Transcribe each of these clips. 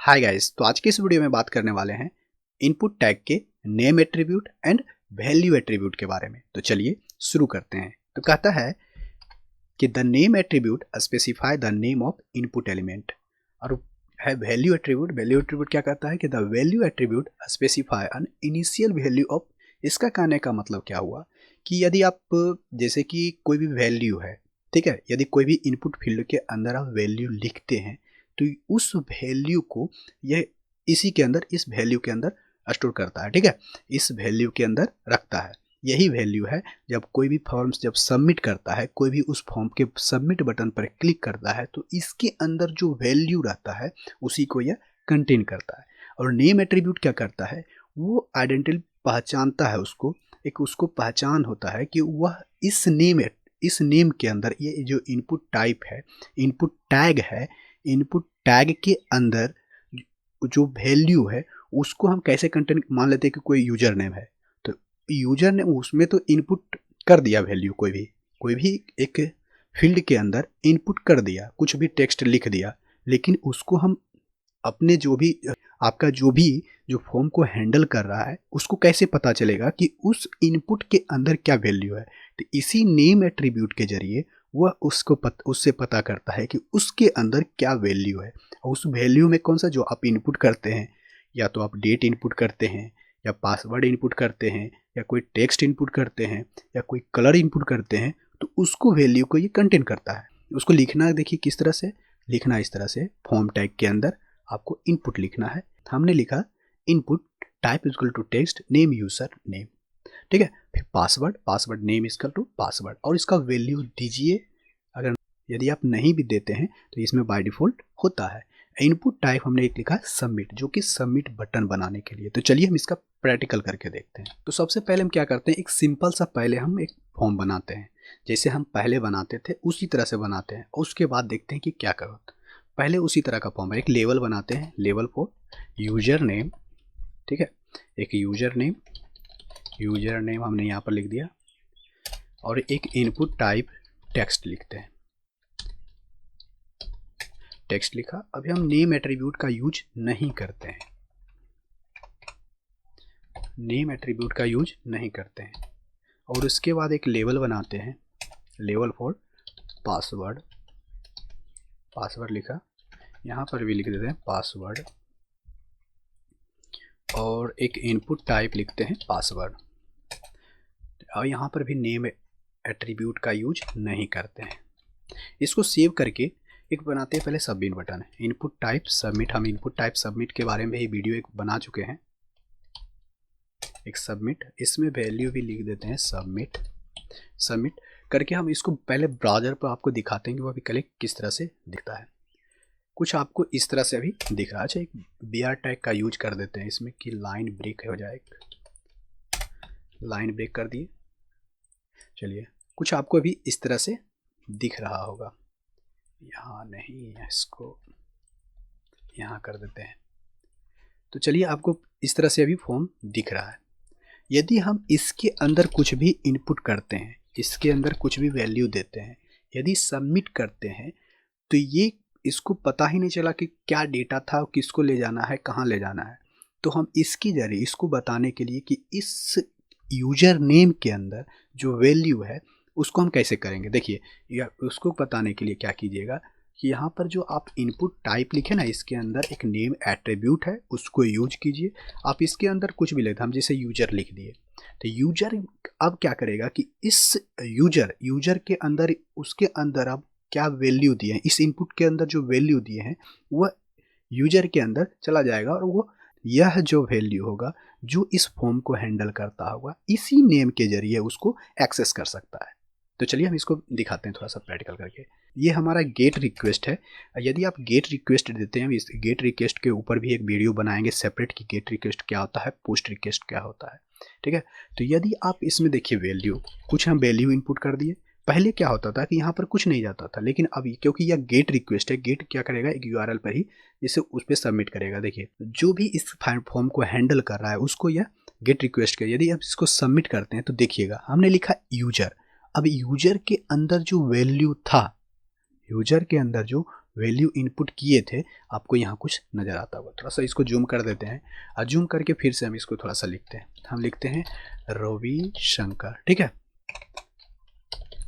Hi guys, तो आज के इस वीडियो में बात करने वाले हैं इनपुट टैग के name attribute and value attribute के बारे में। तो चलिए शुरू करते हैं। तो कहता है कि the name attribute specify the name of input element, और है वैल्यू एट्रीब्यूट। वैल्यू एट्रीब्यूट क्या कहता है कि the value attribute specify an initial value of. इसका कहने का मतलब क्या हुआ कि यदि आप जैसे कि कोई भी वैल्यू है, ठीक है, यदि कोई भी इनपुट फील्ड के अंदर आप वैल्यू लिखते हैं तो उस वैल्यू को यह इसी के अंदर, इस वैल्यू के अंदर स्टोर करता है, ठीक है, इस वैल्यू के अंदर रखता है। यही वैल्यू है जब कोई भी फॉर्म जब सबमिट करता है, कोई भी उस फॉर्म के सबमिट बटन पर क्लिक करता है तो इसके अंदर जो वैल्यू रहता है उसी को यह कंटेन करता है। और नेम एट्रीब्यूट क्या करता है, वो आइडेंटिटी पहचानता है, उसको एक उसको पहचान होता है कि वह इस नेम के अंदर ये जो इनपुट टाइप है, इनपुट टैग है, इनपुट टैग के अंदर जो वैल्यू है उसको हम कैसे कंटेंट, मान लेते हैं कि कोई यूजर नेम है तो यूजर नेम उसमें तो इनपुट कर दिया वैल्यू, कोई भी एक फील्ड के अंदर इनपुट कर दिया, कुछ भी टेक्स्ट लिख दिया, लेकिन उसको हम अपने जो भी आपका जो फॉर्म को हैंडल कर रहा है उसको कैसे पता चलेगा कि उस इनपुट के अंदर क्या वैल्यू है। तो इसी नेम एट्रीब्यूट के जरिए वह उससे पता करता है कि उसके अंदर क्या वैल्यू है। और उस वैल्यू में कौन सा जो आप इनपुट करते हैं, या तो आप डेट इनपुट करते हैं, या पासवर्ड इनपुट करते हैं, या कोई टेक्स्ट इनपुट करते हैं, या कोई कलर इनपुट करते हैं, तो उसको वैल्यू को ये कंटेन करता है। उसको लिखना देखिए किस तरह से लिखना, इस तरह से फॉर्म टैग के अंदर आपको इनपुट लिखना है। हमने लिखा input type equal to text name user name, ठीक है, फिर password name equal to password, और इसका वैल्यू दीजिए। अगर यदि आप नहीं भी देते हैं तो इसमें बाय डिफॉल्ट होता है। इनपुट टाइप हमने एक लिखा सबमिट, जो कि सबमिट बटन बनाने के लिए। तो चलिए हम इसका प्रैक्टिकल करके देखते हैं। तो सबसे पहले हम क्या करते हैं, एक सिंपल सा पहले हम एक फॉर्म बनाते हैं, जैसे हम पहले बनाते थे उसी तरह से बनाते हैं, और उसके बाद देखते हैं कि क्या करो। पहले उसी तरह का फॉर्म है, एक लेवल बनाते हैं, लेवल फॉर यूजर नेम, ठीक है, एक यूजर नेम हमने यहाँ पर लिख दिया, और एक इनपुट टाइप टेक्स्ट लिखते हैं, टेक्स्ट लिखा। अभी हम नेम एट्रीब्यूट का यूज नहीं करते हैं, नेम एट्रीब्यूट का यूज नहीं करते हैं। और उसके बाद एक लेवल बनाते हैं, लेवल फॉर पासवर्ड लिखा, यहाँ पर भी लिख देते हैं पासवर्ड, और एक इनपुट टाइप लिखते हैं पासवर्ड। और यहाँ पर भी नेम एट्रीब्यूट का यूज नहीं करते हैं। इसको सेव करके एक बनाते हैं, पहले सबमिट बटन है, इनपुट टाइप सबमिट। हम इनपुट टाइप सबमिट के बारे में ही वीडियो एक बना चुके हैं, एक सबमिट, इसमें वैल्यू भी लिख देते हैं सबमिट करके हम इसको पहले ब्राउज़र पर आपको दिखाते हैं कि वो अभी कल किस तरह से दिखता है। कुछ आपको इस तरह से अभी दिख रहा है। अच्छा, एक BR टैग का यूज कर देते हैं इसमें कि लाइन ब्रेक हो जाए, लाइन ब्रेक कर दिए। चलिए, कुछ आपको अभी इस तरह से दिख रहा होगा, यहाँ नहीं है, इसको यहाँ कर देते हैं। तो चलिए, आपको इस तरह से अभी फॉर्म दिख रहा है। यदि हम इसके अंदर कुछ भी इनपुट करते हैं, इसके अंदर कुछ भी वैल्यू देते हैं, यदि सबमिट करते हैं, तो ये इसको पता ही नहीं चला कि क्या डेटा था, किसको ले जाना है, कहाँ ले जाना है। तो हम इसके जरिए इसको बताने के लिए कि इस यूजर नेम के अंदर जो वैल्यू है उसको हम कैसे करेंगे, देखिए, या उसको बताने के लिए क्या कीजिएगा कि यहाँ पर जो आप इनपुट टाइप लिखे ना, इसके अंदर एक नेम एट्रीब्यूट है, उसको यूज कीजिए। आप इसके अंदर कुछ भी लिखते, हम जैसे यूजर लिख दिए, तो यूजर अब क्या करेगा कि इस यूजर के अंदर, उसके अंदर अब क्या वैल्यू दिए हैं, इस इनपुट के अंदर जो वैल्यू दिए हैं वह यूजर के अंदर चला जाएगा, और वो यह जो वैल्यू होगा जो इस फॉर्म को हैंडल करता होगा, इसी नेम के जरिए उसको एक्सेस कर सकता है। तो चलिए हम इसको दिखाते हैं थोड़ा सा प्रैक्टिकल करके। ये हमारा गेट रिक्वेस्ट है। यदि आप गेट रिक्वेस्ट देते हैं, इस गेट रिक्वेस्ट के ऊपर भी एक वीडियो बनाएंगे सेपरेट कि गेट रिक्वेस्ट क्या होता है, पोस्ट रिक्वेस्ट क्या होता है, ठीक है। तो यदि आप इसमें देखिए वैल्यू, कुछ हम वैल्यू इनपुट कर दिए। पहले क्या होता था कि यहाँ पर कुछ नहीं जाता था, लेकिन अब क्योंकि यह गेट रिक्वेस्ट है, गेट क्या करेगा, एक URL पर ही जिसे उस पर सबमिट करेगा। देखिए, जो भी इस फॉर्म को हैंडल कर रहा है उसको यह गेट रिक्वेस्ट के, यदि आप इसको सबमिट करते हैं तो देखिएगा हमने लिखा यूजर। अब यूजर के अंदर जो वैल्यू था, यूजर के अंदर जो वैल्यू इनपुट किए थे आपको यहाँ कुछ नज़र आता होगा। थोड़ा सा इसको जूम कर देते हैं और जूम करके फिर से हम इसको थोड़ा सा लिखते हैं। हम लिखते हैं रविशंकर, ठीक है,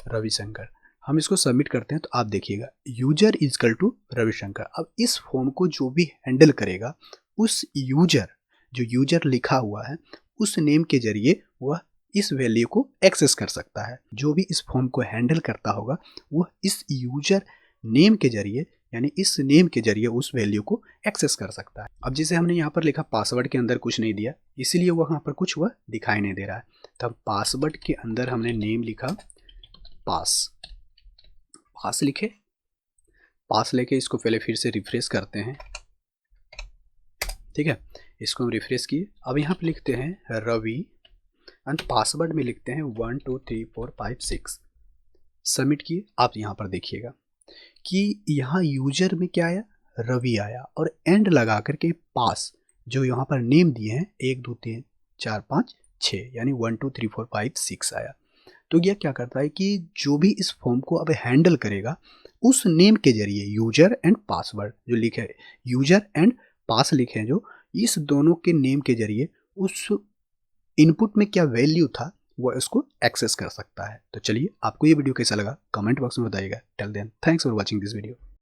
रविशंकर। हम इसको सबमिट करते हैं तो आप देखिएगा यूजर इजकल टू रविशंकर। अब इस फॉर्म को जो भी हैंडल करेगा उस यूजर, जो यूजर लिखा हुआ है उस नेम के जरिए वह इस वैल्यू को एक्सेस कर सकता है। जो भी इस फॉर्म को हैंडल करता होगा वह इस यूजर नेम के जरिए, यानी इस नेम के जरिए उस वैल्यू को एक्सेस कर सकता है। अब जैसे हमने यहाँ पर लिखा पासवर्ड के अंदर कुछ नहीं दिया, इसीलिए वहाँ पर कुछ वह दिखाई नहीं दे रहा है। तो हम पासवर्ड के अंदर हमने नेम लिखा पास लिखे, पास लेके इसको पहले फिर से रिफ्रेश करते हैं, ठीक है, इसको हम रिफ्रेश किए। अब यहाँ पे लिखते हैं रवि एंड पासवर्ड में लिखते हैं 1 2 3 4 5 6। सबमिट किए। आप यहाँ पर देखिएगा कि यहाँ यूजर में क्या आया, रवि आया, और एंड लगा करके पास जो यहाँ पर नेम दिए हैं 1 2 3 4 5 6, यानी 1 2 3 4 5 6 आया। तो यह क्या करता है कि जो भी इस फॉर्म को अब हैंडल करेगा उस नेम के जरिए यूजर एंड पासवर्ड जो लिखे, यूजर एंड पास लिखे हैं, जो इस दोनों के नेम के जरिए उस इनपुट में क्या वैल्यू था वो इसको एक्सेस कर सकता है। तो चलिए आपको ये वीडियो कैसा लगा कमेंट बॉक्स में बताइएगा। Till then thanks for watching this video.